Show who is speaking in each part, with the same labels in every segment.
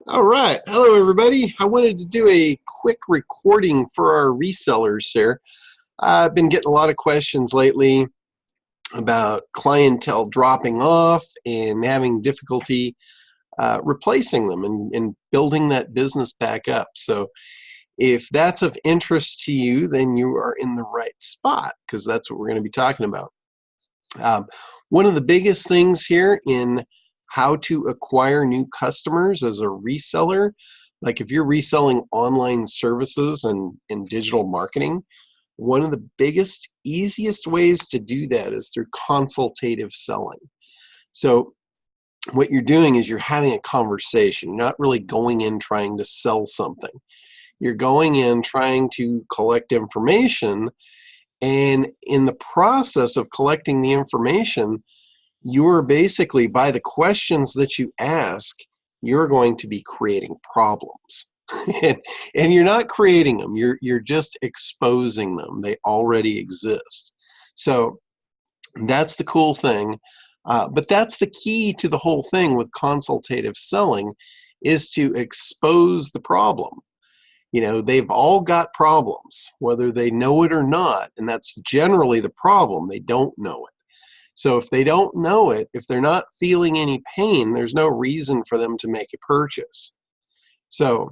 Speaker 1: All right. Hello, everybody. I wanted to do a quick recording for our resellers here. I've been getting a lot of questions lately about clientele dropping off and having difficulty replacing them and building that business back up. So if that's of interest to you, then you are in the right spot because that's what we're going to be talking about. One of the biggest things here in how to acquire new customers as a reseller, like if you're reselling online services and digital marketing, one of the biggest, easiest ways to do that is through consultative selling. So what you're doing is you're having a conversation. You're not really going in trying to sell something. You're going in trying to collect information, and in the process of collecting the information, you're basically, by the questions that you ask, you're going to be creating problems. and you're not creating them, you're just exposing them. They already exist. So that's the cool thing. But that's the key to the whole thing with consultative selling, is to expose the problem. You know, they've all got problems, whether they know it or not, and that's generally the problem. They don't know it. So if they don't know it, if they're not feeling any pain, there's no reason for them to make a purchase. So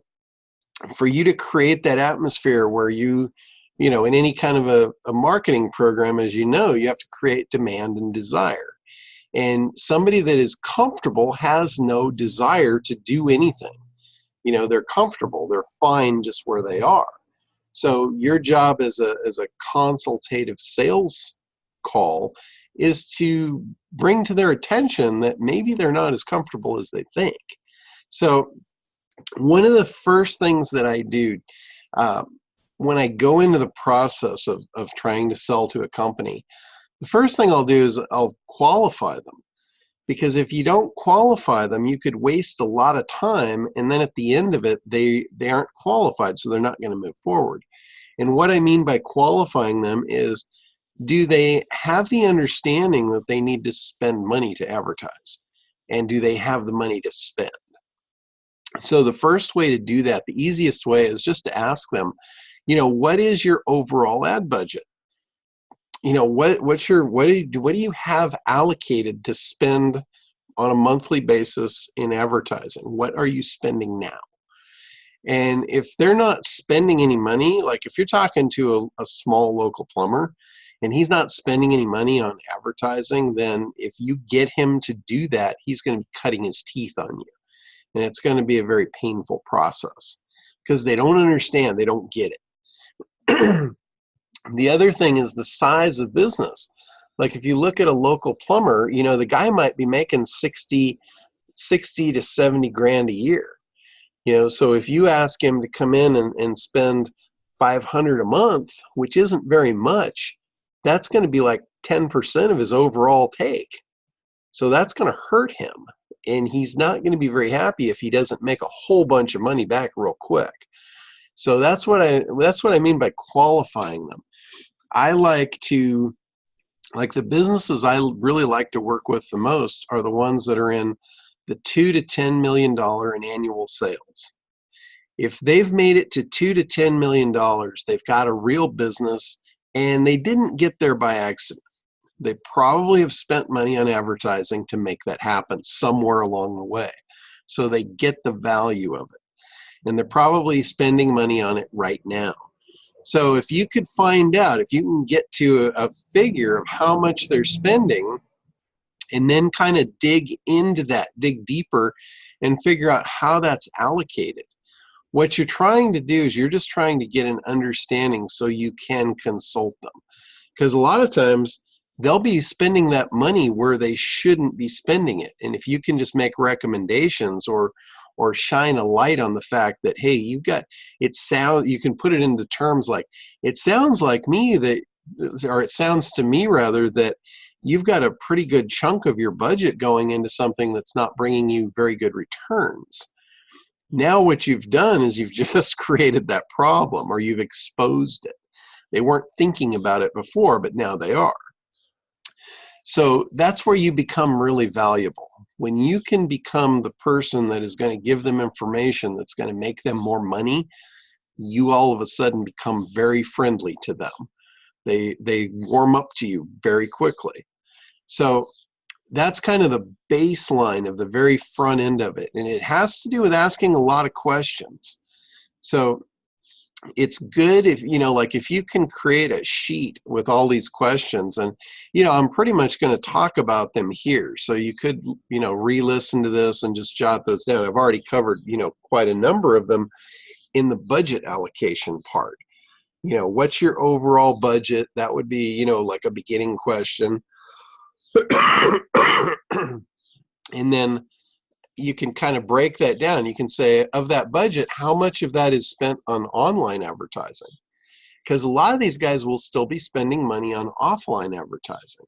Speaker 1: for you to create that atmosphere where you know, in any kind of a marketing program, as you know, you have to create demand and desire. And somebody that is comfortable has no desire to do anything. You know, they're comfortable, they're fine just where they are. So your job as a consultative sales call is to bring to their attention that maybe they're not as comfortable as they think. So one of the first things that I do when I go into the process of trying to sell to a company, the first thing I'll do is I'll qualify them. Because if you don't qualify them, you could waste a lot of time, and then at the end of it, they aren't qualified, so they're not going to move forward. And what I mean by qualifying them is, do they have the understanding that they need to spend money to advertise? And do they have the money to spend? So the first way to do that, the easiest way, is just to ask them, you know, what is your overall ad budget? You know, what do you have allocated to spend on a monthly basis in advertising? What are you spending now? And if they're not spending any money, like if you're talking to a small local plumber and he's not spending any money on advertising, then if you get him to do that, he's going to be cutting his teeth on you. And it's going to be a very painful process because they don't understand, they don't get it. The other thing is the size of business. Like if you look at a local plumber, you know, the guy might be making 60 to 70 grand a year. You know, so if you ask him to come in and spend 500 a month, which isn't very much, that's going to be like 10% of his overall take. So that's going to hurt him. And he's not going to be very happy if he doesn't make a whole bunch of money back real quick. So that's what I mean by qualifying them. I like to, like the businesses I really like to work with the most are the ones that are in the $2 to $10 million in annual sales. If they've made it to $2 to $10 million, they've got a real business, and they didn't get there by accident. They probably have spent money on advertising to make that happen somewhere along the way. So they get the value of it. And they're probably spending money on it right now. So if you could find out, if you can get to a figure of how much they're spending, and then kind of dig into that, dig deeper, and figure out how that's allocated. What you're trying to do is you're just trying to get an understanding so you can consult them. Because a lot of times they'll be spending that money where they shouldn't be spending it. And if you can just make recommendations or shine a light on the fact that, hey, you can put it into terms like, it sounds like me that, or it sounds to me rather, that you've got a pretty good chunk of your budget going into something that's not bringing you very good returns. Now what you've done is you've just created that problem, or you've exposed it. They weren't thinking about it before, but now they are. So that's where you become really valuable. When you can become the person that is going to give them information that's going to make them more money, you all of a sudden become very friendly to them. They warm up to you very quickly. So that's kind of the baseline of the very front end of it. And it has to do with asking a lot of questions. So it's good if, like if you can create a sheet with all these questions, and, I'm pretty much going to talk about them here. So you could, re-listen to this and just jot those down. I've already covered, quite a number of them in the budget allocation part. What's your overall budget? That would be, like a beginning question. And then you can kind of break that down. You can say, of that budget, how much of that is spent on online advertising? Because a lot of these guys will still be spending money on offline advertising.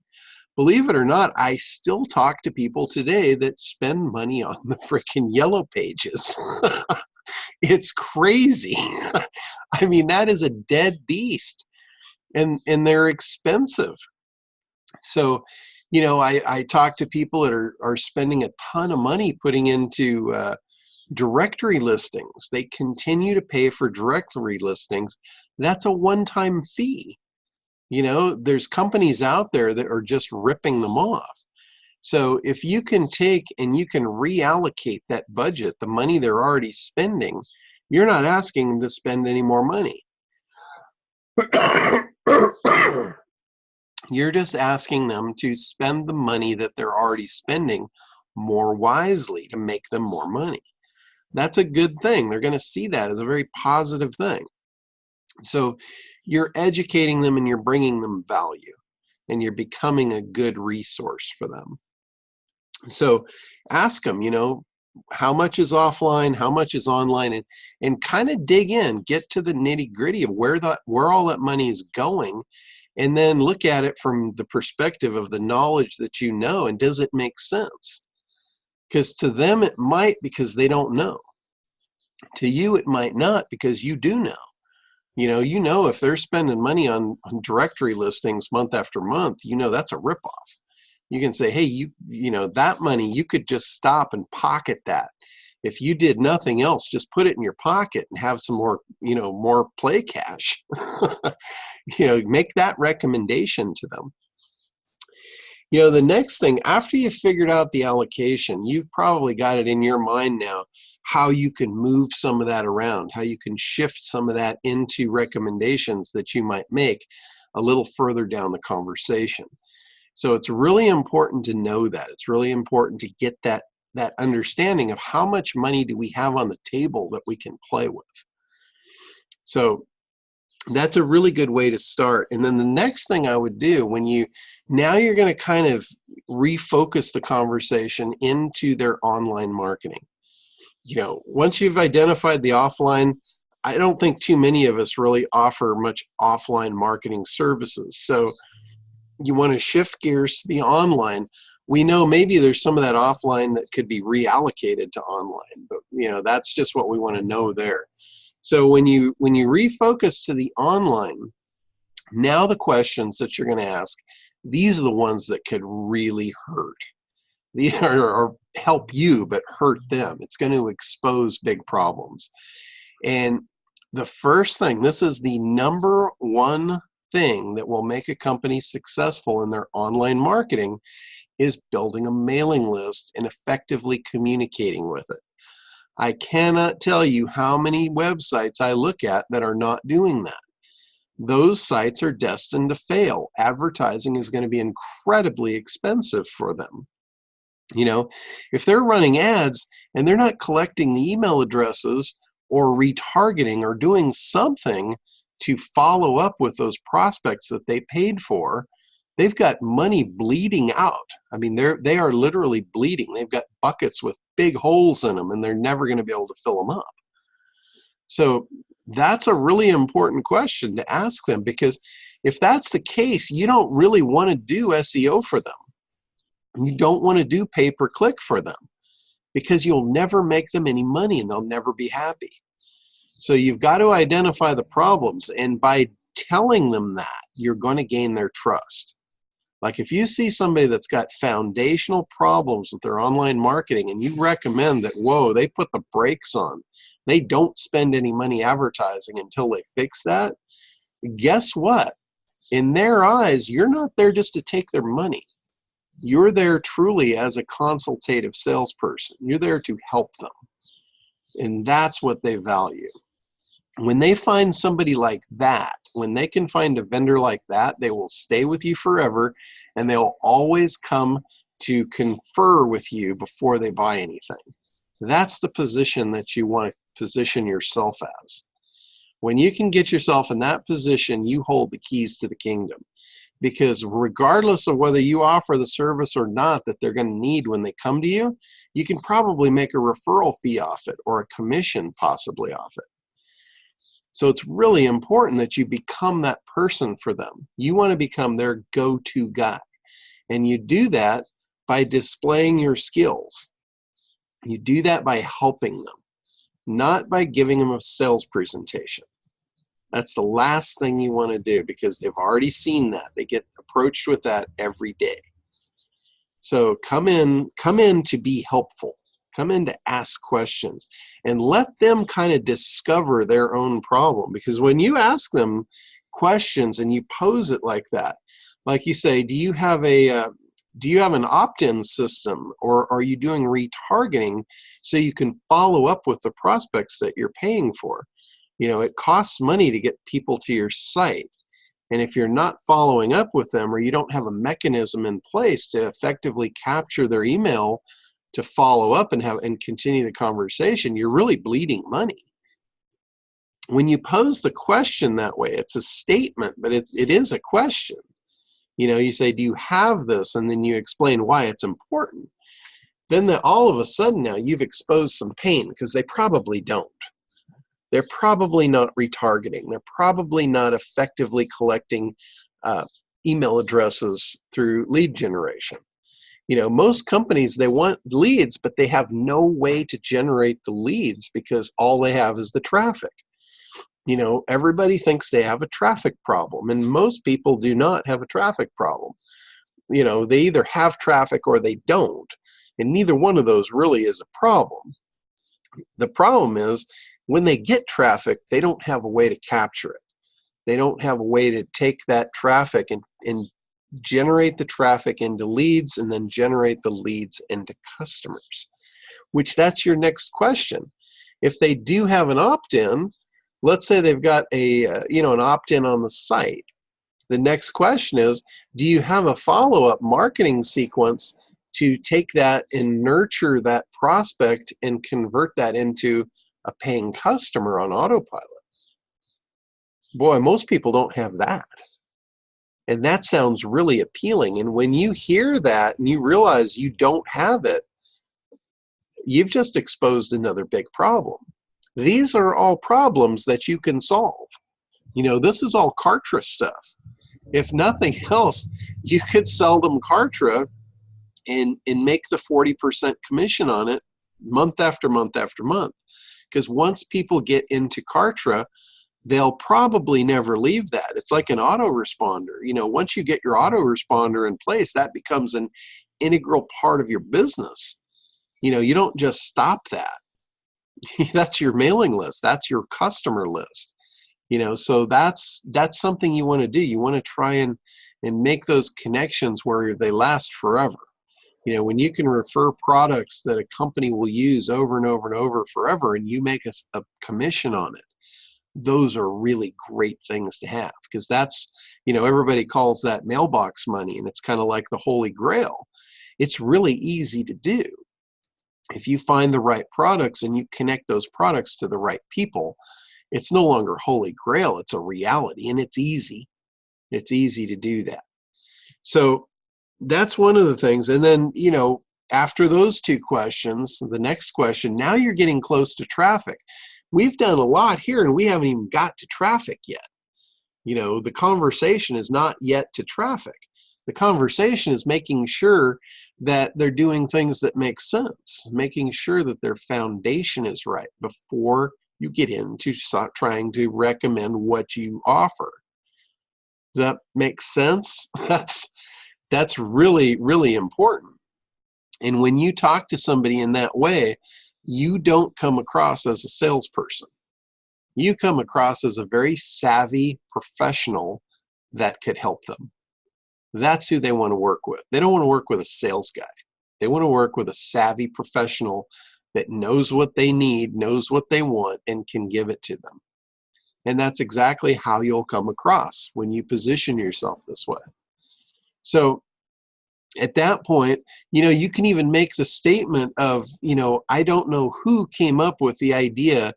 Speaker 1: Believe it or not, I still talk to people today that spend money on the freaking yellow pages. It's crazy. I mean, that is a dead beast, and they're expensive. So, I talk to people that are spending a ton of money putting into directory listings. They continue to pay for directory listings. That's a one-time fee. There's companies out there that are just ripping them off. So if you can take and you can reallocate that budget, the money they're already spending, you're not asking them to spend any more money. You're just asking them to spend the money that they're already spending more wisely to make them more money. That's a good thing. They're going to see that as a very positive thing. So you're educating them and you're bringing them value, and you're becoming a good resource for them. So ask them, how much is offline, how much is online, and kind of dig in, get to the nitty-gritty of where all that money is going, and then look at it from the perspective of the knowledge that you know, and does it make sense? Because to them it might, because they don't know. To you it might not, because you do know. If they're spending money on directory listings month after month, that's a ripoff. You can say, hey, that money, you could just stop and pocket that. If you did nothing else, just put it in your pocket and have some more, more play cash. Make that recommendation to them. The next thing, after you've figured out the allocation, you've probably got it in your mind now how you can move some of that around, how you can shift some of that into recommendations that you might make a little further down the conversation. So it's really important to know that. It's really important to get that understanding of how much money do we have on the table that we can play with. So that's a really good way to start. And then the next thing I would do now you're going to kind of refocus the conversation into their online marketing. Once you've identified the offline, I don't think too many of us really offer much offline marketing services. So you want to shift gears to the online. We know maybe there's some of that offline that could be reallocated to online, but that's just what we want to know there. So when you refocus to the online, now the questions that you're going to ask, these are the ones that could really hurt. These are help you, but hurt them. It's going to expose big problems. And the first thing, this is the number one thing that will make a company successful in their online marketing, is building a mailing list and effectively communicating with it. I cannot tell you how many websites I look at that are not doing that. Those sites are destined to fail. Advertising is going to be incredibly expensive for them. If they're running ads and they're not collecting the email addresses or retargeting or doing something to follow up with those prospects that they paid for, they've got money bleeding out. I mean, they are literally bleeding. They've got buckets with big holes in them, and they're never going to be able to fill them up. So that's a really important question to ask them, because if that's the case, you don't really want to do SEO for them. You don't want to do pay-per-click for them, because you'll never make them any money and they'll never be happy. So you've got to identify the problems, and by telling them that, you're going to gain their trust. Like if you see somebody that's got foundational problems with their online marketing and you recommend that, whoa, they put the brakes on, they don't spend any money advertising until they fix that, guess what? In their eyes, you're not there just to take their money. You're there truly as a consultative salesperson. You're there to help them. And that's what they value. When they find somebody like that, when they can find a vendor like that, they will stay with you forever, and they'll always come to confer with you before they buy anything. That's the position that you want to position yourself as. When you can get yourself in that position, you hold the keys to the kingdom. Because regardless of whether you offer the service or not that they're going to need when they come to you, you can probably make a referral fee off it or a commission possibly off it. So it's really important that you become that person for them. You want to become their go-to guy. And you do that by displaying your skills. You do that by helping them, not by giving them a sales presentation. That's the last thing you want to do, because they've already seen that. They get approached with that every day. So come in to be helpful. Come in to ask questions and let them kind of discover their own problem. Because when you ask them questions and you pose it like that, like you say, do you have an opt-in system, or are you doing retargeting so you can follow up with the prospects that you're paying for? You know, it costs money to get people to your site. And if you're not following up with them, or you don't have a mechanism in place to effectively capture their email to follow up and continue the conversation, you're really bleeding money. When you pose the question that way, it's a statement, but it is a question. You know, you say, do you have this? And then you explain why it's important. Then all of a sudden now you've exposed some pain, because they probably don't. They're probably not retargeting. They're probably not effectively collecting email addresses through lead generation. You know, most companies, they want leads, but they have no way to generate the leads because all they have is the traffic. You know, everybody thinks they have a traffic problem, and most people do not have a traffic problem. You know, they either have traffic or they don't, and neither one of those really is a problem. The problem is, when they get traffic, they don't have a way to capture it. They don't have a way to take that traffic and generate the traffic into leads, and then generate the leads into customers, which that's your next question. If they do have an opt-in, let's say they've got an opt-in on the site. The next question is, do you have a follow-up marketing sequence to take that and nurture that prospect and convert that into a paying customer on autopilot? Boy, most people don't have that. And that sounds really appealing. And when you hear that and you realize you don't have it, you've just exposed another big problem. These are all problems that you can solve. You know, this is all Kartra stuff. If nothing else, you could sell them Kartra and make the 40% commission on it month after month after month. Because once people get into Kartra, they'll probably never leave that. It's like an autoresponder. You know, once you get your autoresponder in place, that becomes an integral part of your business. You know, you don't just stop that. That's your mailing list. That's your customer list. You know, so that's something you want to do. You want to try and make those connections where they last forever. You know, when you can refer products that a company will use over and over and over forever, and you make a commission on it, those are really great things to have, because that's, you know, everybody calls that mailbox money, and it's kind of like the Holy Grail. It's really easy to do. If you find the right products and you connect those products to the right people, it's no longer Holy Grail, it's a reality, and it's easy. It's easy to do that. So that's one of the things. And then, you know, after those two questions, the next question, now you're getting close to traffic. We've done a lot here and we haven't even got to traffic yet. You know, the conversation is not yet to traffic. The conversation is making sure that they're doing things that make sense, making sure that their foundation is right before you get into trying to recommend what you offer. Does that make sense? That's really, really important. And when you talk to somebody in that way, you don't come across as a salesperson. You come across as a very savvy professional that could help them. That's who they want to work with. They don't want to work with a sales guy. They want to work with a savvy professional that knows what they need, knows what they want, and can give it to them. And that's exactly how you'll come across when you position yourself this way. So at that point, you can even make the statement of, I don't know who came up with the idea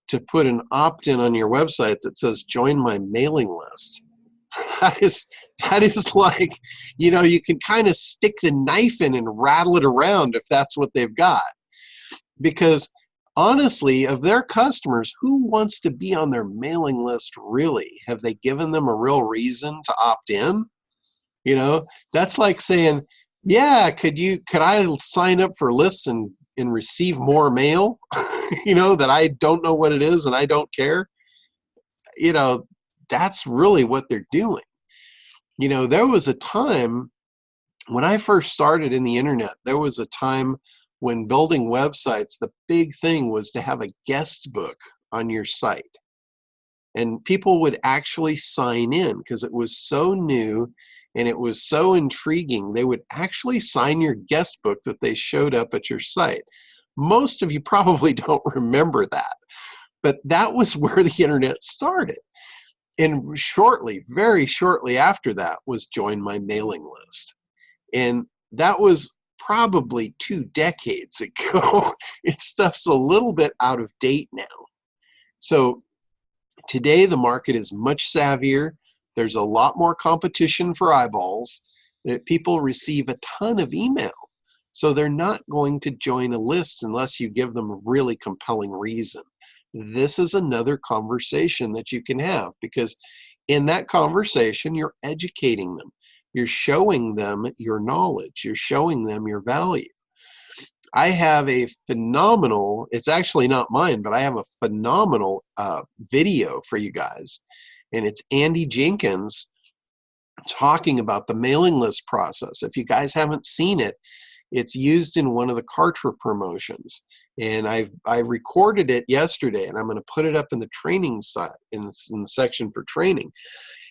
Speaker 1: to put an opt-in on your website that says join my mailing list. That is like, you can kind of stick the knife in and rattle it around if that's what they've got. Because honestly, of their customers, who wants to be on their mailing list really? Have they given them a real reason to opt in? That's like saying, yeah, could I sign up for lists and receive more mail, that I don't know what it is and I don't care? That's really what they're doing. There was a time when I first started in the internet, there was a time when building websites, the big thing was to have a guest book on your site. And people would actually sign in because it was so new and it was so intriguing. They would actually sign your guest book that they showed up at your site. Most of you probably don't remember that, but that was where the internet started. And very shortly after that was join my mailing list. And that was probably 2 decades ago. Stuff's a little bit out of date now. So today the market is much savvier. There's a lot more competition for eyeballs. People receive a ton of email. So they're not going to join a list unless you give them a really compelling reason. This is another conversation that you can have, because in that conversation, you're educating them. You're showing them your knowledge. You're showing them your value. I have a phenomenal, it's actually not mine, but I have a phenomenal video for you guys. And it's Andy Jenkins talking about the mailing list process. If you guys haven't seen it, it's used in one of the Kartra promotions. And I recorded it yesterday, and I'm going to put it up in the training site, in the section for training.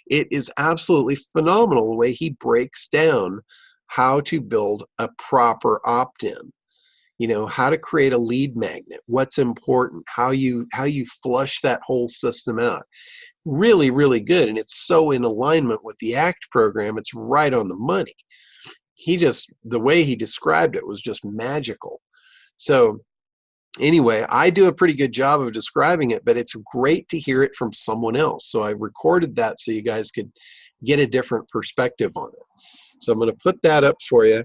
Speaker 1: It is absolutely phenomenal the way he breaks down how to build a proper opt-in. How to create a lead magnet, what's important, how you flush that whole system out. Really, really good. And it's so in alignment with the ACT program, it's right on the money. The way he described it was just magical. So anyway, I do a pretty good job of describing it, but it's great to hear it from someone else. So I recorded that so you guys could get a different perspective on it. So I'm going to put that up for you.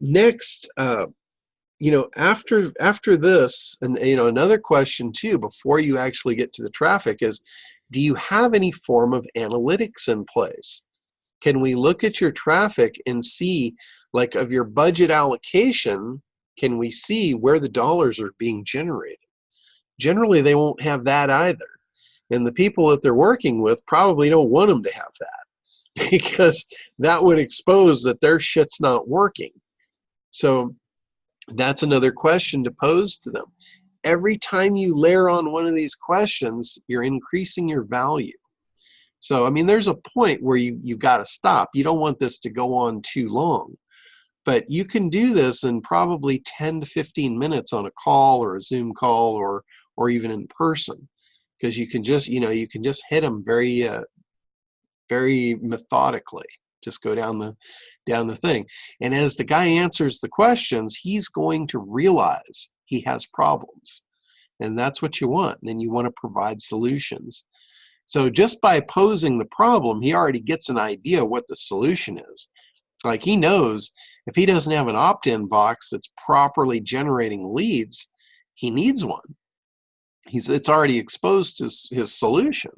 Speaker 1: Next, after this, and another question too, before you actually get to the traffic, is, do you have any form of analytics in place? Can we look at your traffic and see, like, of your budget allocation, can we see where the dollars are being generated? Generally, they won't have that either. And the people that they're working with probably don't want them to have that, because that would expose that their shit's not working. So that's another question to pose to them. Every time you layer on one of these questions, you're increasing your value. So, I mean, there's a point where you've got to stop. You don't want this to go on too long. But you can do this in probably 10 to 15 minutes on a call or a Zoom call, or even in person, because you can just hit them very very methodically. Just go down the thing. And as the guy answers the questions, he's going to realize he has problems. And that's what you want. And then you want to provide solutions. So just by posing the problem, he already gets an idea what the solution is. Like, he knows if he doesn't have an opt-in box that's properly generating leads, he needs one. It's already exposed to his solution.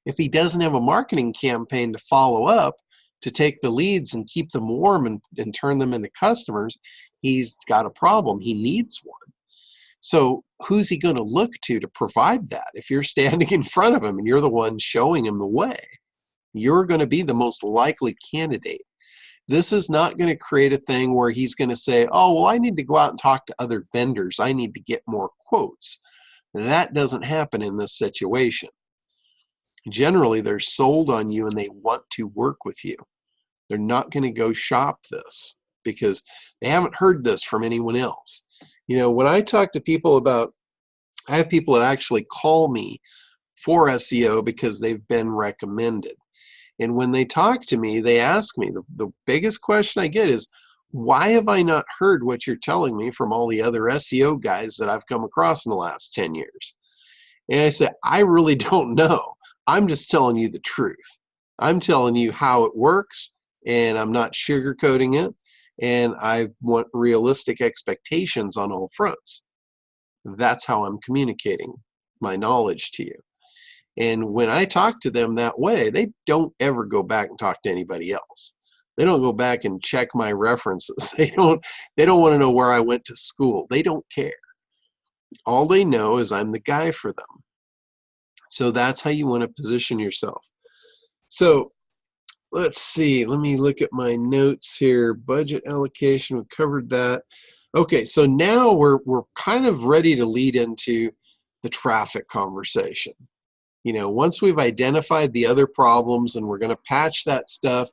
Speaker 1: If he doesn't have a marketing campaign to follow up, to take the leads and keep them warm and turn them into customers, he's got a problem. He needs one. So who's he going to look to provide that? If you're standing in front of him and you're the one showing him the way, you're going to be the most likely candidate. This is not going to create a thing where he's going to say, oh, well, I need to go out and talk to other vendors. I need to get more quotes. That doesn't happen in this situation. Generally, they're sold on you and they want to work with you. They're not going to go shop this because they haven't heard this from anyone else. You know, when I talk to people about, I have people that actually call me for SEO because they've been recommended. And when they talk to me, they ask me, the biggest question I get is, why have I not heard what you're telling me from all the other SEO guys that I've come across in the last 10 years? And I say, I really don't know. I'm just telling you the truth. I'm telling you how it works, and I'm not sugarcoating it, and I want realistic expectations on all fronts. That's how I'm communicating my knowledge to you. And when I talk to them that way, they don't ever go back and talk to anybody else. They don't go back and check my references. They don't want to know where I went to school. They don't care. All they know is I'm the guy for them. So that's how you want to position yourself. So let's see, let me look at my notes here. Budget allocation, we covered that. Okay, so now we're kind of ready to lead into the traffic conversation. You know, once we've identified the other problems and we're going to patch that stuff,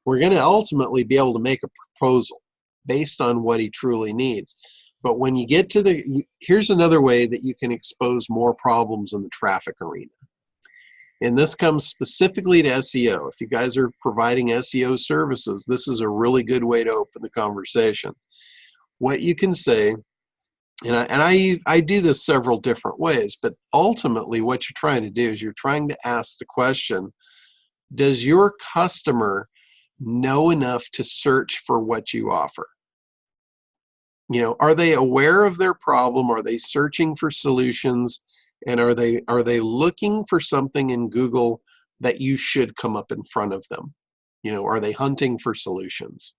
Speaker 1: we're going to ultimately be able to make a proposal based on what he truly needs. But when you get to here's another way that you can expose more problems in the traffic arena. And this comes specifically to SEO. If you guys are providing SEO services, this is a really good way to open the conversation. What you can say, and I do this several different ways, but ultimately what you're trying to do is you're trying to ask the question, does your customer know enough to search for what you offer? You know, are they aware of their problem? Are they searching for solutions? And are they looking for something in Google that you should come up in front of them? You know, are they hunting for solutions?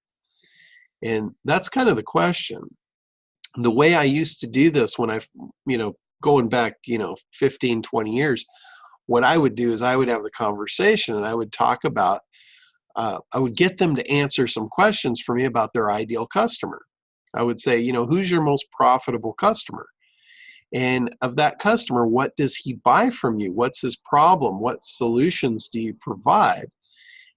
Speaker 1: And that's kind of the question. The way I used to do this when going back, 15, 20 years, what I would do is I would have the conversation and I would talk about, I would get them to answer some questions for me about their ideal customer. I would say, who's your most profitable customer? And of that customer, what does he buy from you? What's his problem? What solutions do you provide?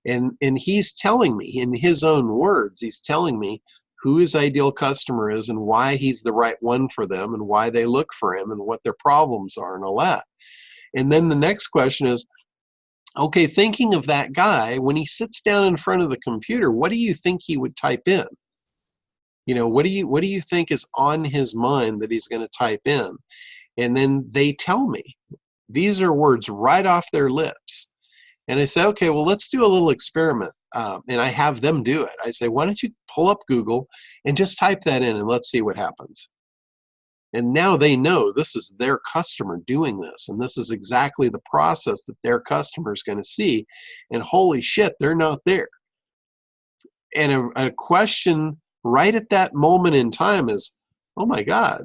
Speaker 1: And he's telling me in his own words, he's telling me who his ideal customer is and why he's the right one for them and why they look for him and what their problems are and all that. And then the next question is, okay, thinking of that guy, when he sits down in front of the computer, what do you think he would type in? What do you think is on his mind that he's going to type in? And then they tell me. These are words right off their lips. And I say, okay, well, let's do a little experiment. And I have them do it. I say, why don't you pull up Google and just type that in and let's see what happens. And now they know this is their customer doing this. And this is exactly the process that their customer is going to see. And holy shit, they're not there. And a question right at that moment in time is, oh my God,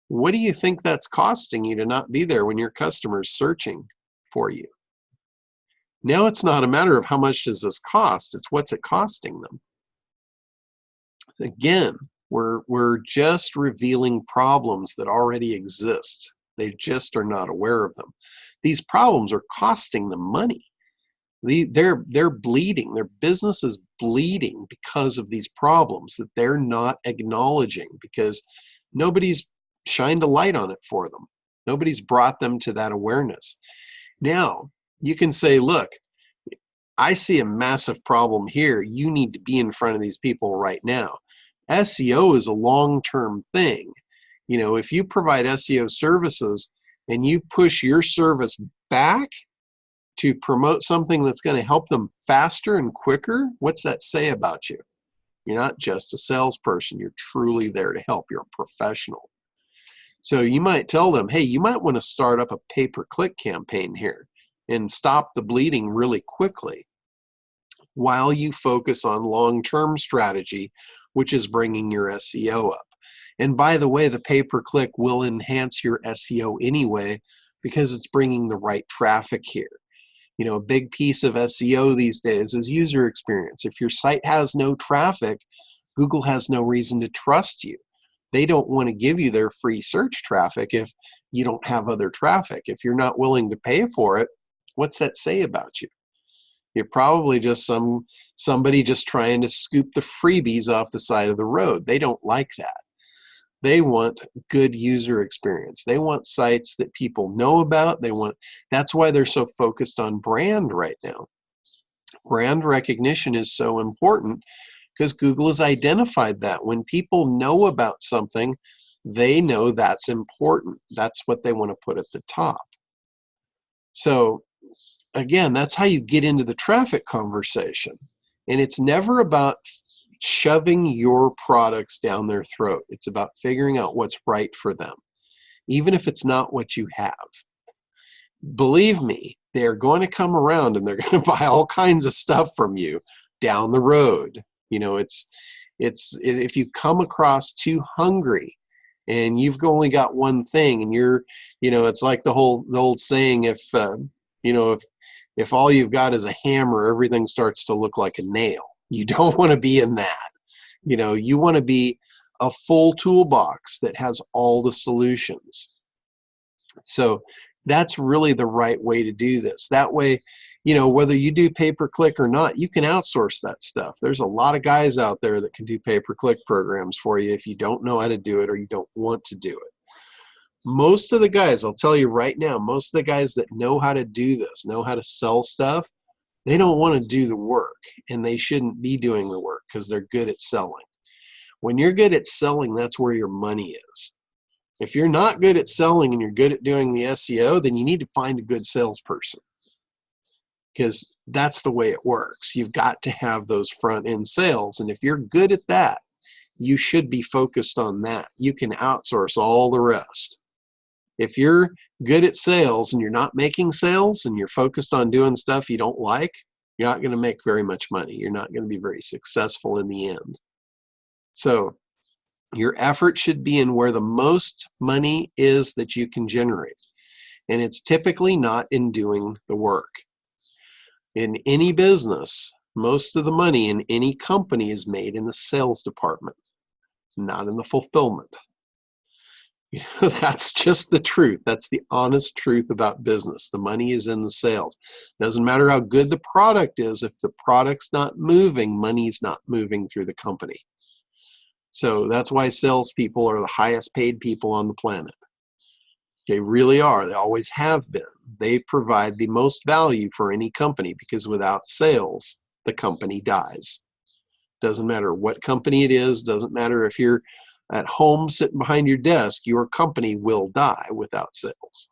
Speaker 1: what do you think that's costing you to not be there when your customer's searching for you? Now it's not a matter of how much does this cost, it's what's it costing them. Again, we're just revealing problems that already exist. They just are not aware of them. These problems are costing them money. They're bleeding. Their business is bleeding because of these problems that they're not acknowledging because nobody's shined a light on it for them. Nobody's brought them to that awareness. Now, you can say, look, I see a massive problem here. You need to be in front of these people right now. SEO is a long-term thing. If you provide SEO services and you push your service back to promote something that's going to help them faster and quicker, what's that say about you? You're not just a salesperson. You're truly there to help. You're a professional. So you might tell them, hey, you might want to start up a pay-per-click campaign here and stop the bleeding really quickly while you focus on long-term strategy, which is bringing your SEO up. And by the way, the pay-per-click will enhance your SEO anyway because it's bringing the right traffic here. You know, a big piece of SEO these days is user experience. If your site has no traffic, Google has no reason to trust you. They don't want to give you their free search traffic if you don't have other traffic. If you're not willing to pay for it, what's that say about you? You're probably just somebody just trying to scoop the freebies off the side of the road. They don't like that. They want good user experience. They want sites that people know about. That's why they're so focused on brand right now. Brand recognition is so important because Google has identified that when people know about something, they know that's important. That's what they want to put at the top. So again, that's how you get into the traffic conversation. And it's never about shoving your products down their throat. It's about figuring out what's right for them, even if it's not what you have. Believe me, they're going to come around and they're going to buy all kinds of stuff from you down the road. You know, if you come across too hungry and you've only got one thing, and it's like the old saying, if all you've got is a hammer, everything starts to look like a nail. You don't want to be in that. You want to be a full toolbox that has all the solutions. So that's really the right way to do this. That way, whether you do pay-per-click or not, you can outsource that stuff. There's a lot of guys out there that can do pay-per-click programs for you if you don't know how to do it or you don't want to do it. Most of the guys, I'll tell you right now, most of the guys that know how to do this, know how to sell stuff, they don't want to do the work, and they shouldn't be doing the work because they're good at selling. When you're good at selling, that's where your money is. If you're not good at selling and you're good at doing the SEO, then you need to find a good salesperson, because that's the way it works. You've got to have those front-end sales, and if you're good at that, you should be focused on that. You can outsource all the rest. If you're good at sales and you're not making sales and you're focused on doing stuff you don't like, you're not going to make very much money. You're not going to be very successful in the end. So your effort should be in where the most money is that you can generate. And it's typically not in doing the work. In any business, most of the money in any company is made in the sales department, not in the fulfillment. That's just the truth. That's the honest truth about business. The money is in the sales. Doesn't matter how good the product is. If the product's not moving, money's not moving through the company. So that's why salespeople are the highest paid people on the planet. They really are. They always have been. They provide the most value for any company, because without sales, the company dies. Doesn't matter what company it is. Doesn't matter if you're at home sitting behind your desk, your company will die without sales.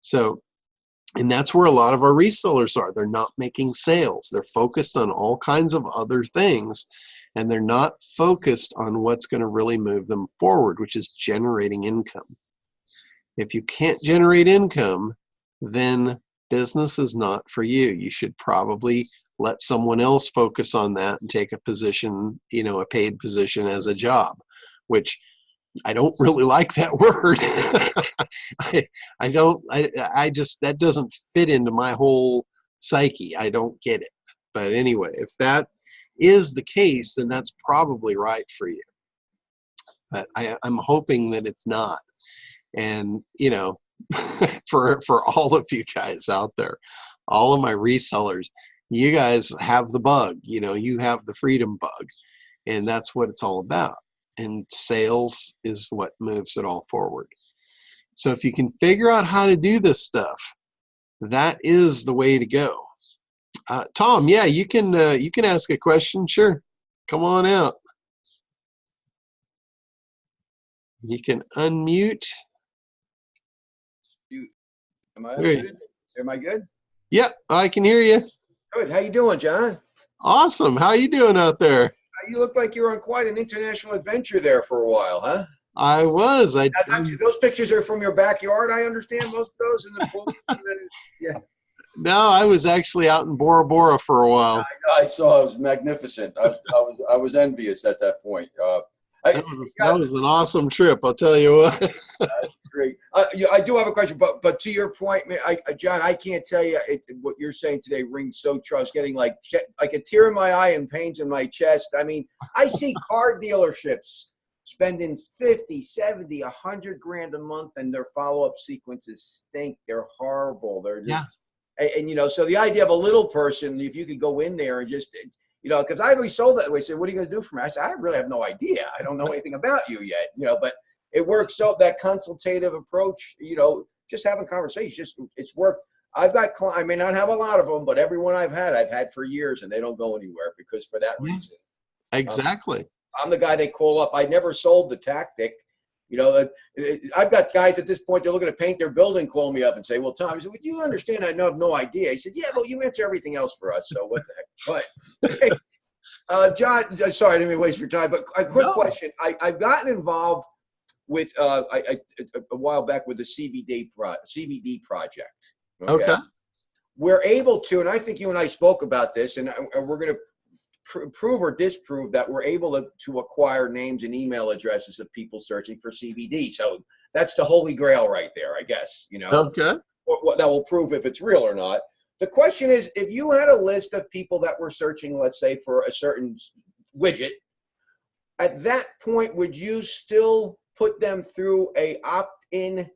Speaker 1: So, and that's where a lot of our resellers are. They're not making sales. They're focused on all kinds of other things, and they're not focused on what's going to really move them forward, which is generating income. If you can't generate income, then business is not for you. You should probably let someone else focus on that and take a position, a paid position as a job, which I don't really like that word. I just, that doesn't fit into my whole psyche. I don't get it. But anyway, if that is the case, then that's probably right for you. But I'm hoping that it's not. And, for all of you guys out there, all of my resellers, you guys have the bug, you have the freedom bug, and that's what it's all about. And sales is what moves it all forward. So if you can figure out how to do this stuff, that is the way to go. Tom, yeah, you can ask a question. Sure, come on out. You can unmute.
Speaker 2: Am I unmuted? Am I good?
Speaker 1: Yep, I can hear you.
Speaker 2: Good. How you doing, John?
Speaker 1: Awesome. How you doing out there?
Speaker 2: You look like you're on quite an international adventure there for a while, huh?
Speaker 1: I was.
Speaker 2: Those pictures are from your backyard, I understand, most of those in the pool. Yeah.
Speaker 1: No, I was actually out in Bora Bora for a while.
Speaker 2: I saw. It was magnificent. I was envious at that point.
Speaker 1: That was an awesome trip, I'll tell you what.
Speaker 2: Great. Yeah, I do have a question, but to your point, man, John, I can't tell you what you're saying today rings so true. I was getting like a tear in my eye and pains in my chest. I mean, I see car dealerships spending 50, 70, 100 grand a month, and their follow-up sequences stink. They're horrible. They're just, and you know, so the idea of a little person, if you could go in there and just, you know, because I always sold that way. I said, what are you going to do for me? I said, I really have no idea. I don't know anything about you yet, you know, but it works. So that consultative approach, you know, just having conversations, just it's worked. I've got clients, I may not have a lot of them, but everyone I've had for years, and they don't go anywhere because for that reason.
Speaker 1: Exactly.
Speaker 2: I'm the guy they call up. I never sold the tactic. You know, I've got guys at this point, they're looking to paint their building, call me up and say, well, Tom, I said, well, you understand I have no idea. He said, yeah, well, you answer everything else for us. So what the heck? But John, sorry, I didn't mean to waste your time, but a quick question. I've gotten involved with a while back with the CBD project. Okay. We're able to, and I think you and I spoke about this, and we're going to prove or disprove that we're able to acquire names and email addresses of people searching for CBD. So that's the holy grail right there, I guess, you know.
Speaker 1: Okay.
Speaker 2: That will prove if it's real or not. The question is, if you had a list of people that were searching, let's say, for a certain widget, at that point, would you still put them through a opt-in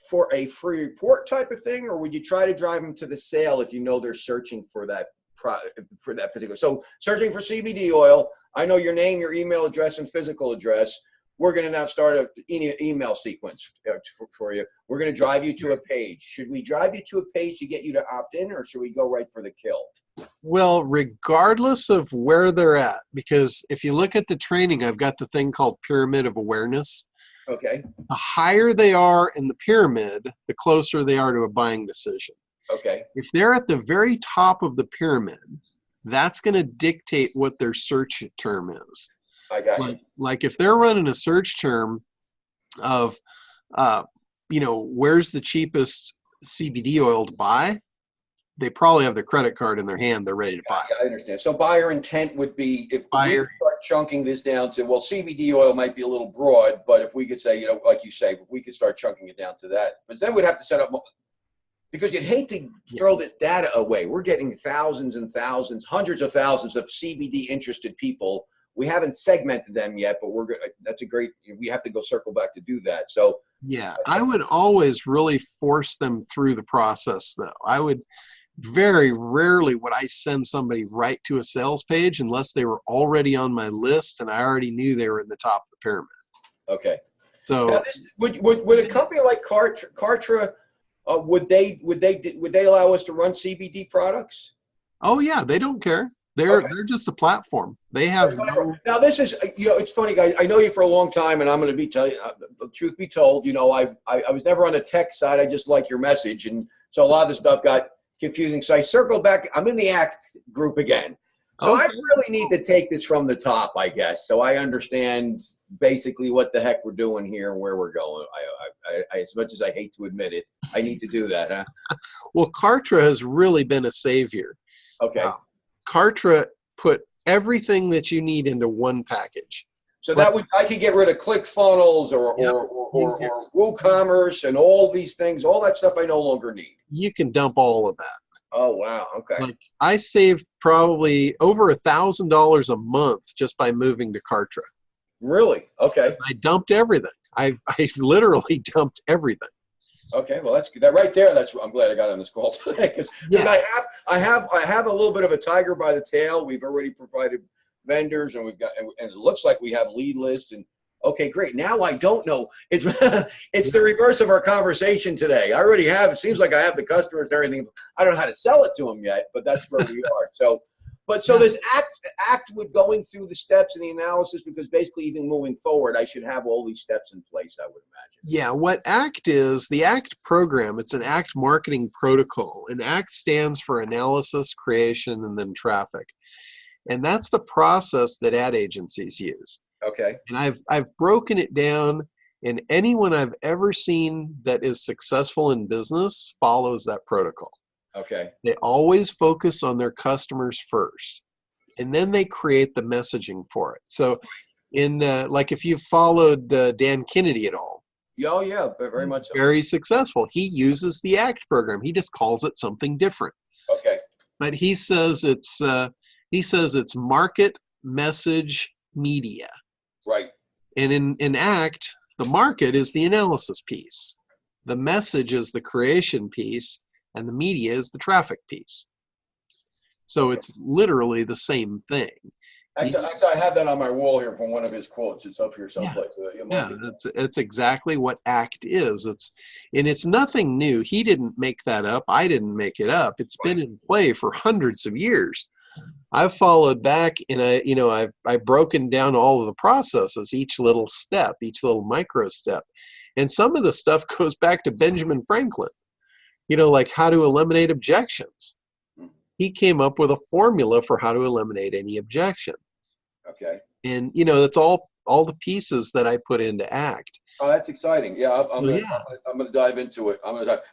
Speaker 2: for a free report type of thing, or would you try to drive them to the sale if you know they're searching for that particular? So searching for CBD oil, I know your name, your email address, and physical address. We're going to now start an email sequence for you. We're going to drive you to a page. Should we drive you to a page to get you to opt in, or should we go right for the kill?
Speaker 1: Well, regardless of where they're at, because if you look at the training, I've got the thing called Pyramid of Awareness.
Speaker 2: Okay.
Speaker 1: The higher they are in the pyramid, the closer they are to a buying decision.
Speaker 2: Okay.
Speaker 1: If they're at the very top of the pyramid, that's going to dictate what their search term is.
Speaker 2: I got you.
Speaker 1: Like if they're running a search term of, you know, where's the cheapest CBD oil to buy, they probably have their credit card in their hand. They're ready to buy.
Speaker 2: I understand. So buyer intent would be, if we start chunking this down to, well, CBD oil might be a little broad, but if we could say, you know, like you say, if we could start chunking it down to that, but then we'd have to set up, because you'd hate to throw this data away. We're getting thousands and thousands, hundreds of thousands of CBD interested people. We haven't segmented them yet, but we're good. That's a great, we have to go circle back to do that. So
Speaker 1: yeah, I would always really force them through the process though. I would very rarely would I send somebody right to a sales page unless they were already on my list and I already knew they were in the top of the pyramid.
Speaker 2: Okay.
Speaker 1: So
Speaker 2: now would a company like Kartra, would they allow us to run CBD products?
Speaker 1: Oh yeah, they don't care. They're just a platform. They have
Speaker 2: now this is, you know, it's funny, guys. I know you for a long time, and I'm going to be telling you, truth be told, you know, I was never on the tech side. I just like your message, and so a lot of the stuff got confusing. So I circled back. I'm in the ACT group again. So I really need to take this from the top, I guess, so I understand basically what the heck we're doing here and where we're going. I as much as I hate to admit it, I need to do that. Huh?
Speaker 1: Well, Kartra has really been a savior.
Speaker 2: Okay.
Speaker 1: Kartra put everything that you need into one package.
Speaker 2: So that would, I could get rid of ClickFunnels or WooCommerce and all these things, all that stuff I no longer need.
Speaker 1: You can dump all of that.
Speaker 2: Oh, wow. Okay.
Speaker 1: Like I saved probably over $1,000 a month just by moving to Kartra.
Speaker 2: Really? Okay.
Speaker 1: I dumped everything. I literally dumped everything.
Speaker 2: Okay, well that's good. That right there. I'm glad I got on this call today because I have a little bit of a tiger by the tail. We've already provided vendors, and and it looks like we have lead lists. And okay, great. Now I don't know. It's it's the reverse of our conversation today. I already have. It seems like I have the customers and everything. I don't know how to sell it to them yet, but that's where we are. So this act with going through the steps and the analysis, because basically even moving forward, I should have all these steps in place, I would imagine.
Speaker 1: Yeah, what ACT is, the ACT program, it's an ACT marketing protocol. And ACT stands for analysis, creation, and then traffic. And that's the process that ad agencies use.
Speaker 2: Okay.
Speaker 1: And I've broken it down, and anyone I've ever seen that is successful in business follows that protocol.
Speaker 2: Okay.
Speaker 1: They always focus on their customers first, and then they create the messaging for it. So in like if you've followed Dan Kennedy at all,
Speaker 2: Oh, yeah, very much so.
Speaker 1: Very successful. He uses the ACT program. He just calls it something different.
Speaker 2: Okay.
Speaker 1: But he says it's market message media.
Speaker 2: Right.
Speaker 1: And in ACT, the market is the analysis piece. The message is the creation piece, and the media is the traffic piece. So it's literally the same thing.
Speaker 2: Actually, I have that on my wall here from one of his quotes. It's up here someplace.
Speaker 1: Yeah, it's exactly what ACT is. It's nothing new. He didn't make that up. I didn't make it up. It's been in play for hundreds of years. I've followed back, and I've broken down all of the processes, each little step, each little micro step. And some of the stuff goes back to Benjamin Franklin, like how to eliminate objections. He came up with a formula for how to eliminate any objection.
Speaker 2: Okay.
Speaker 1: And, that's all the pieces that I put into ACT.
Speaker 2: Oh, that's exciting. Yeah, I'm gonna dive into it.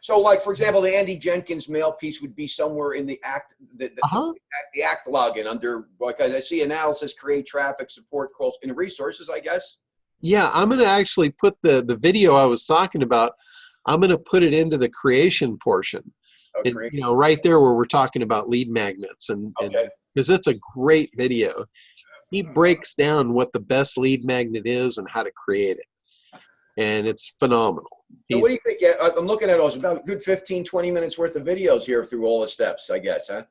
Speaker 2: So, like, for example, the Andy Jenkins mail piece would be somewhere in the ACT, the ACT login under, like I see, analysis, create traffic, support calls, and resources, I guess.
Speaker 1: Yeah, I'm going to actually put the video I was talking about, I'm going to put it into the creation portion. And, right there where we're talking about lead magnets, and because it's a great video. He breaks down what the best lead magnet is and how to create it. And it's phenomenal.
Speaker 2: So what do you think? Yeah, I'm looking at it's about a good 15, 20 minutes worth of videos here through all the steps, I guess, huh?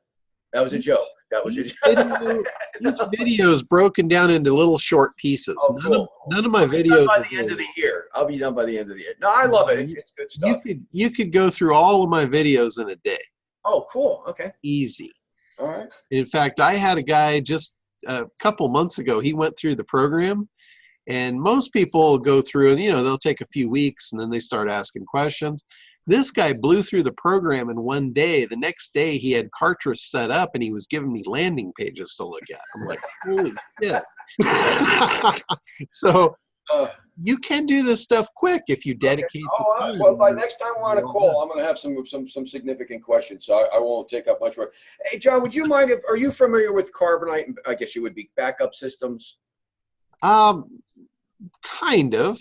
Speaker 2: That was a joke. That was a joke.
Speaker 1: Each video is broken down into little short pieces.
Speaker 2: Oh, cool.
Speaker 1: None of my videos
Speaker 2: by the end of the year. I'll be done by the end of the year. No, I love it. It's good stuff.
Speaker 1: You could go through all of my videos in a day.
Speaker 2: Oh, cool. Okay.
Speaker 1: Easy.
Speaker 2: All right.
Speaker 1: In fact, I had a guy just a couple months ago. He went through the program, and most people go through and they'll take a few weeks and then they start asking questions. This guy blew through the program in one day. The next day he had Cartridge set up and he was giving me landing pages to look at. I'm like, holy shit. So you can do this stuff quick if you dedicate.
Speaker 2: Okay. Well, by next time we're on a call, I'm going to have some significant questions, so I won't take up much more. Hey, John, would you mind are you familiar with Carbonite? I guess you would be, backup systems.
Speaker 1: Kind of.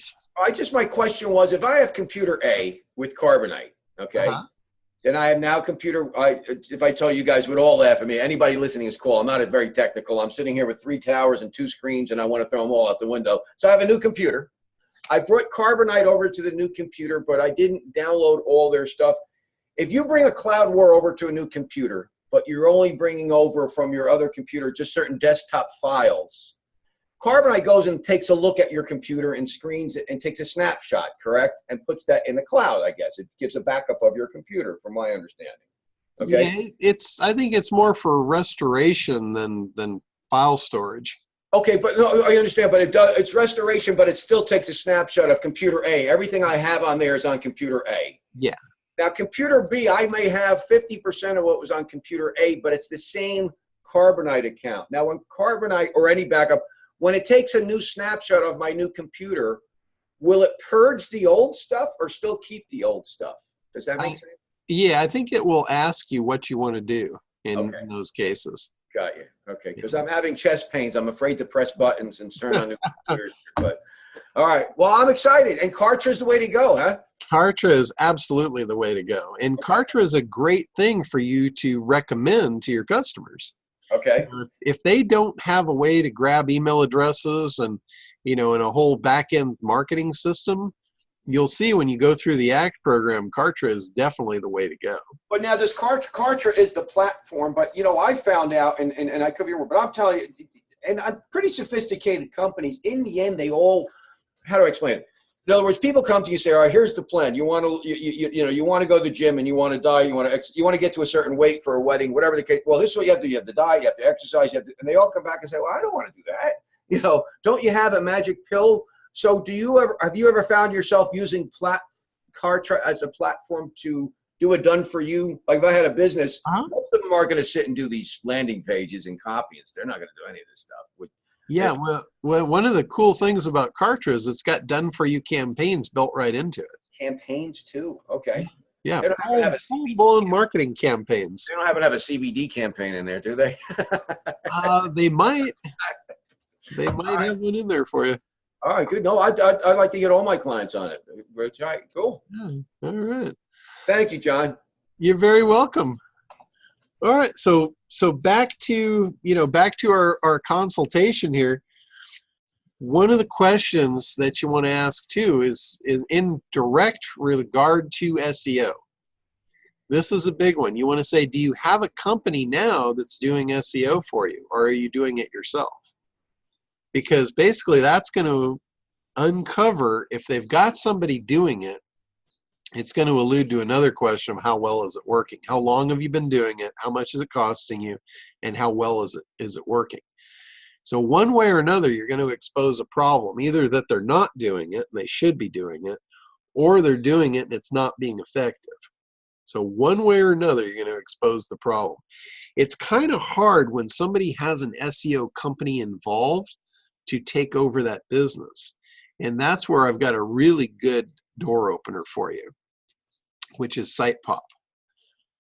Speaker 2: My question was, if I have computer A with Carbonite, okay, then I have now computer. If I tell you guys would all laugh at me. Anybody listening to this call, I'm not very technical. I'm sitting here with 3 towers and 2 screens, and I want to throw them all out the window. So I have a new computer. I brought Carbonite over to the new computer, but I didn't download all their stuff. If you bring a CloudWar over to a new computer, but you're only bringing over from your other computer just certain desktop files, Carbonite goes and takes a look at your computer and screens it and takes a snapshot, correct? And puts that in the cloud, I guess. It gives a backup of your computer, from my understanding. Okay.
Speaker 1: Yeah, I think it's more for restoration than file storage.
Speaker 2: Okay, but no, I understand, but it's restoration, but it still takes a snapshot of computer A. Everything I have on there is on computer A.
Speaker 1: Yeah.
Speaker 2: Now, computer B, I may have 50% of what was on computer A, but it's the same Carbonite account. Now, when Carbonite or any backup, when it takes a new snapshot of my new computer, will it purge the old stuff or still keep the old stuff? Does that make sense?
Speaker 1: Yeah, I think it will ask you what you want to do in those cases.
Speaker 2: Got you. Okay, because I'm having chest pains. I'm afraid to press buttons and turn on new computers. But all right, well, I'm excited. And Kartra is the way to go, huh?
Speaker 1: Kartra is absolutely the way to go. And Kartra is a great thing for you to recommend to your customers.
Speaker 2: Okay.
Speaker 1: If they don't have a way to grab email addresses and, in a whole back-end marketing system, you'll see when you go through the ACT program, Kartra is definitely the way to go.
Speaker 2: But now this Kartra is the platform, but, I found out, and I could be wrong, but I'm telling you, and pretty sophisticated companies, in the end, they all, how do I explain it? In other words, people come to you and say, all right, here's the plan. You want to, you want to go to the gym and you want to die. You want to get to a certain weight for a wedding, whatever the case. Well, this is what you have to do. You have to diet, you have to exercise, and they all come back and say, well, I don't want to do that. Don't you have a magic pill? So have you ever found yourself using Kartra as a platform to do a done for you? Like if I had a business, most of them are going to sit and do these landing pages and copy and they're not going to do any of this stuff.
Speaker 1: Yeah, well, one of the cool things about Kartra is it's got done-for-you campaigns built right into it.
Speaker 2: Campaigns too, okay.
Speaker 1: Yeah, full-blown marketing campaigns.
Speaker 2: They don't happen to have a CBD campaign in there, do they?
Speaker 1: They might. They might have one in there for you.
Speaker 2: All right, good. No, I'd like to get all my clients on it. That's right. Cool.
Speaker 1: Yeah, all right.
Speaker 2: Thank you, John.
Speaker 1: You're very welcome. All right, so back to our consultation here. One of the questions that you want to ask too is in direct regard to SEO. This is a big one. You want to say, do you have a company now that's doing SEO for you, or are you doing it yourself? Because basically that's going to uncover, if they've got somebody doing it, it's going to allude to another question of how well is it working? How long have you been doing it? How much is it costing you? And how well is it working? So one way or another, you're going to expose a problem, either that they're not doing it, and they should be doing it, or they're doing it and it's not being effective. So one way or another, you're going to expose the problem. It's kind of hard when somebody has an SEO company involved to take over that business. And that's where I've got a really good door opener for you, which is SitePop.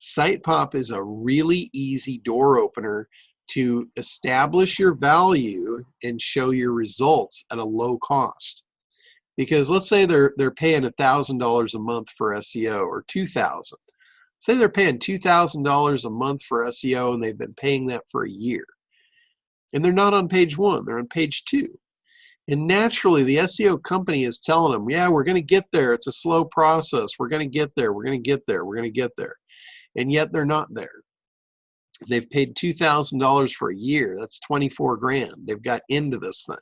Speaker 1: SitePop is a really easy door opener to establish your value and show your results at a low cost. Because let's say they're paying $1,000 a month for SEO, or $2,000. Say they're paying $2,000 a month for SEO and they've been paying that for a year. And they're not on page 1, they're on page 2. And naturally, the SEO company is telling them, yeah, we're going to get there. It's a slow process. We're going to get there. We're going to get there. We're going to get there. And yet they're not there. They've paid $2,000 for a year. That's 24 grand. They've got into this thing.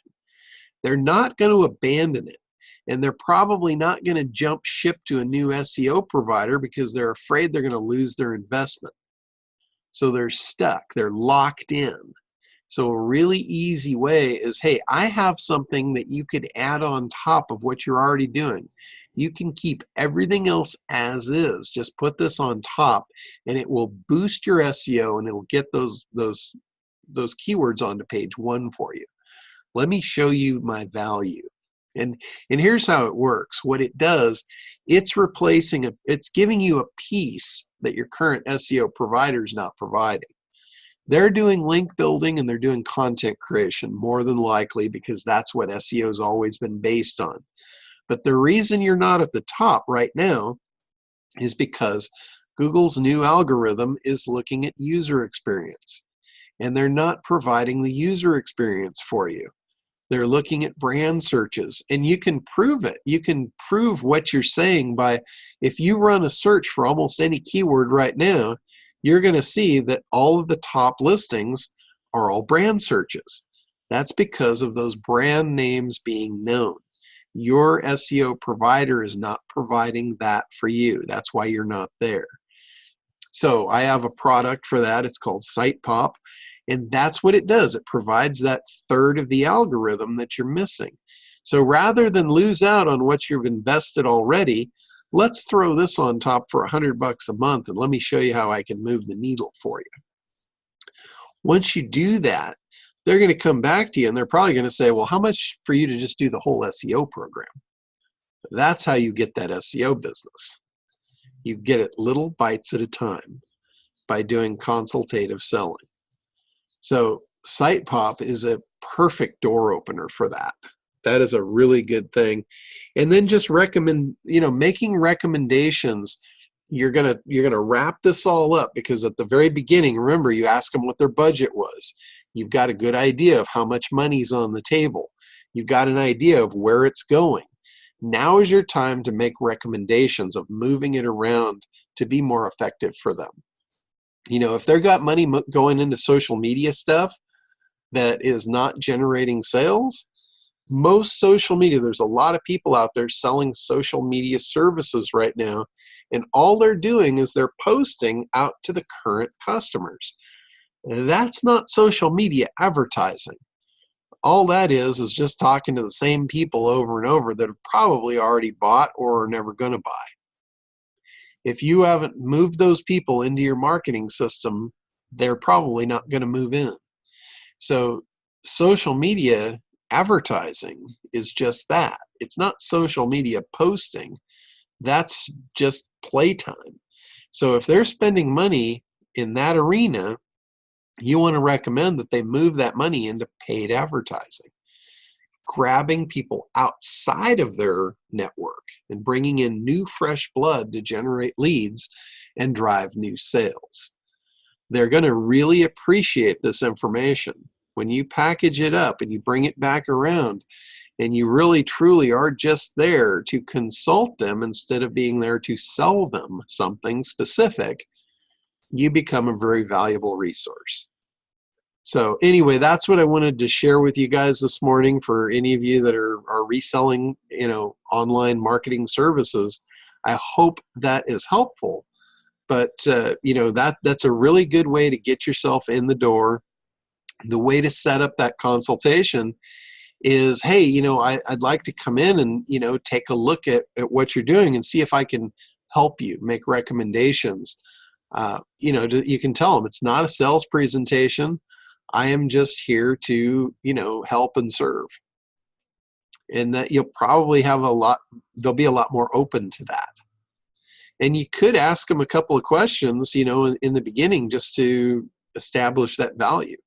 Speaker 1: They're not going to abandon it. And they're probably not going to jump ship to a new SEO provider because they're afraid they're going to lose their investment. So they're stuck. They're locked in. So a really easy way is, hey, I have something that you could add on top of what you're already doing. You can keep everything else as is. Just put this on top and it will boost your SEO and it'll get those keywords onto page 1 for you. Let me show you my value. And here's how it works. What it does, it's giving you a piece that your current SEO provider is not providing. They're doing link building and they're doing content creation, more than likely, because that's what SEO has always been based on. But the reason you're not at the top right now is because Google's new algorithm is looking at user experience, and they're not providing the user experience for you. They're looking at brand searches, and you can prove it. You can prove what you're saying by, if you run a search for almost any keyword right now, you're going to see that all of the top listings are all brand searches. That's because of those brand names being known. Your SEO provider is not providing that for you. That's why you're not there. So I have a product for that. It's called SitePop. And that's what it does. It provides that third of the algorithm that you're missing. So rather than lose out on what you've invested already, let's throw this on top for $100 a month and let me show you how I can move the needle for you. Once you do that, they're going to come back to you and they're probably going to say, well, how much for you to just do the whole SEO program? That's how you get that SEO business. You get it little bites at a time by doing consultative selling. So SitePop is a perfect door opener for that. That is a really good thing. And then just making recommendations. You're gonna wrap this all up, because at the very beginning, remember, you ask them what their budget was. You've got a good idea of how much money's on the table. You've got an idea of where it's going. Now is your time to make recommendations of moving it around to be more effective for them. If they've got money going into social media stuff that is not generating sales, most social media, there's a lot of people out there selling social media services right now, and all they're doing is they're posting out to the current customers. That's not social media advertising. All that is just talking to the same people over and over that have probably already bought or are never going to buy. If you haven't moved those people into your marketing system, they're probably not going to move in. So social media advertising is just that. It's not social media posting. That's just playtime. So if they're spending money in that arena, you want to recommend that they move that money into paid advertising. grabbing people outside of their network and bringing in new fresh blood to generate leads and drive new sales. They're going to really appreciate this information. When you package it up and you bring it back around and you really truly are just there to consult them instead of being there to sell them something specific, you become a very valuable resource. So anyway, that's what I wanted to share with you guys this morning. For any of you that are reselling, online marketing services, I hope that is helpful. But that's a really good way to get yourself in the door. The way to set up that consultation is, hey, I'd like to come in and take a look at what you're doing and see if I can help you, make recommendations. You can tell them it's not a sales presentation. I am just here to help and serve. And that you'll probably have they'll be a lot more open to that. And you could ask them a couple of questions, in the beginning, just to establish that value.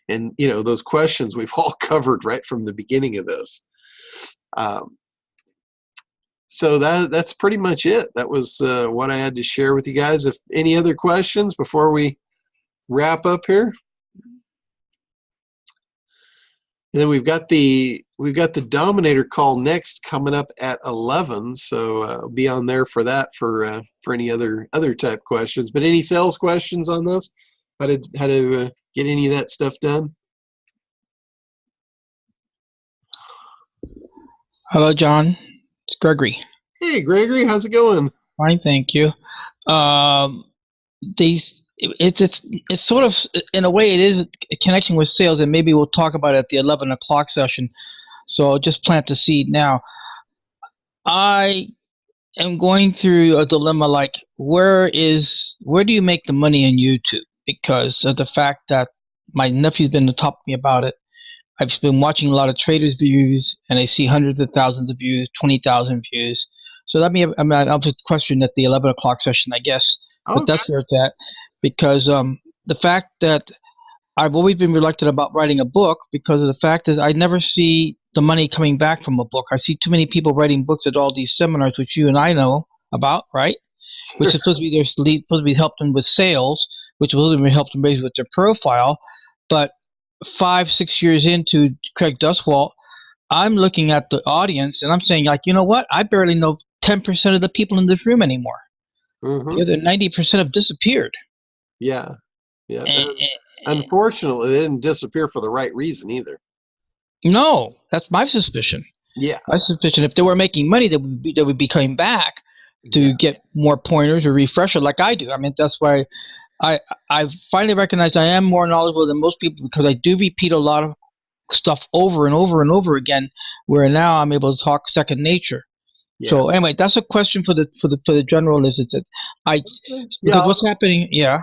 Speaker 1: And, those questions we've all covered right from the beginning of this. So that's pretty much it. That was what I had to share with you guys. If any other questions before we wrap up here. And then we've got the Dominator call next coming up at 11, so I'll be on there for that for any other type questions. But any sales questions on those? How to get any of that stuff done?
Speaker 3: Hello, John. It's Gregory.
Speaker 1: Hey, Gregory, how's it going?
Speaker 3: Fine, thank you. It's sort of, in a way, it is a connection with sales, and maybe we'll talk about it at the 11 o'clock session. So I'll just plant the seed now. I am going through a dilemma, like where do you make the money on YouTube? Because of the fact that my nephew's been to talk to me about it. I've been watching a lot of traders' views, and I see hundreds of thousands of views, 20,000 views. So I'll have a question at the 11 o'clock session, I guess.
Speaker 1: Okay.
Speaker 3: But that's where it's at. Because the fact that I've always been reluctant about writing a book, because of the fact is I never see the money coming back from a book. I see too many people writing books at all these seminars, which you and I know about, right?
Speaker 1: Sure.
Speaker 3: Which is supposed to be help them with sales, which is supposed to be help them raise with their profile. But 5-6 years into Craig Duswalt, I'm looking at the audience and I'm saying, like, you know what? I barely know 10% of the people in this room anymore.
Speaker 1: Mm-hmm.
Speaker 3: The other 90% have disappeared.
Speaker 1: Yeah. Unfortunately, they didn't disappear for the right reason either.
Speaker 3: No, that's my suspicion.
Speaker 1: Yeah.
Speaker 3: My suspicion, if they were making money, they would be coming back to get more pointers or refresher like I do. I mean, that's why I finally recognized I am more knowledgeable than most people, because I do repeat a lot of stuff over and over and over again, where now I'm able to talk second nature. Yeah. So anyway, that's a question for the general. Is it what's happening? Yeah.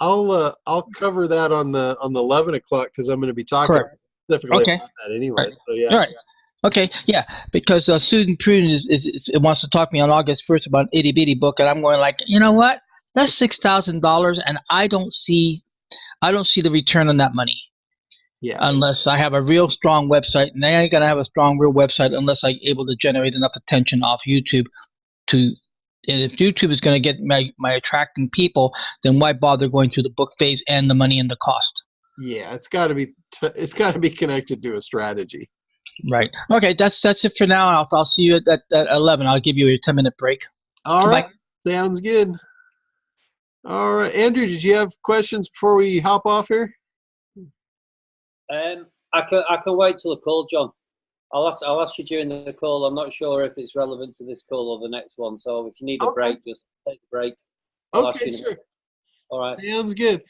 Speaker 1: I'll cover that on the 11 o'clock, because I'm going to be talking specifically about that anyway. Right. So yeah.
Speaker 3: All right. Okay. Yeah. Because Susan Pruden wants to talk to me on August 1st about an itty bitty book, and I'm going like, you know what? That's $6,000, and I don't see the return on that money. Yeah. Unless I have a real strong website, and I ain't gonna have a strong real website unless I'm able to generate enough attention off YouTube to. And if YouTube is going to get my attracting people, then why bother going through the book phase and the money and the cost?
Speaker 1: Yeah, it's got to be connected to a strategy.
Speaker 3: Right. Okay, that's it for now. I'll see you at 11. I'll give you a 10-minute break.
Speaker 1: All right. Sounds good. All right, Andrew, did you have questions before we hop off here?
Speaker 4: I can wait till the call, John. I'll ask you during the call. I'm not sure if it's relevant to this call or the next one. So if you need a break, just take a break.
Speaker 1: Okay, sure.
Speaker 4: All right.
Speaker 1: Sounds good.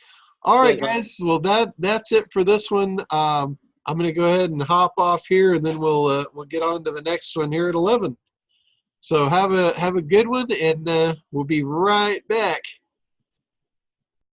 Speaker 1: All right, guys. Well, that's it for this one. I'm going to go ahead and hop off here, and then we'll get on to the next one here at 11. So have a good one, and we'll be right back.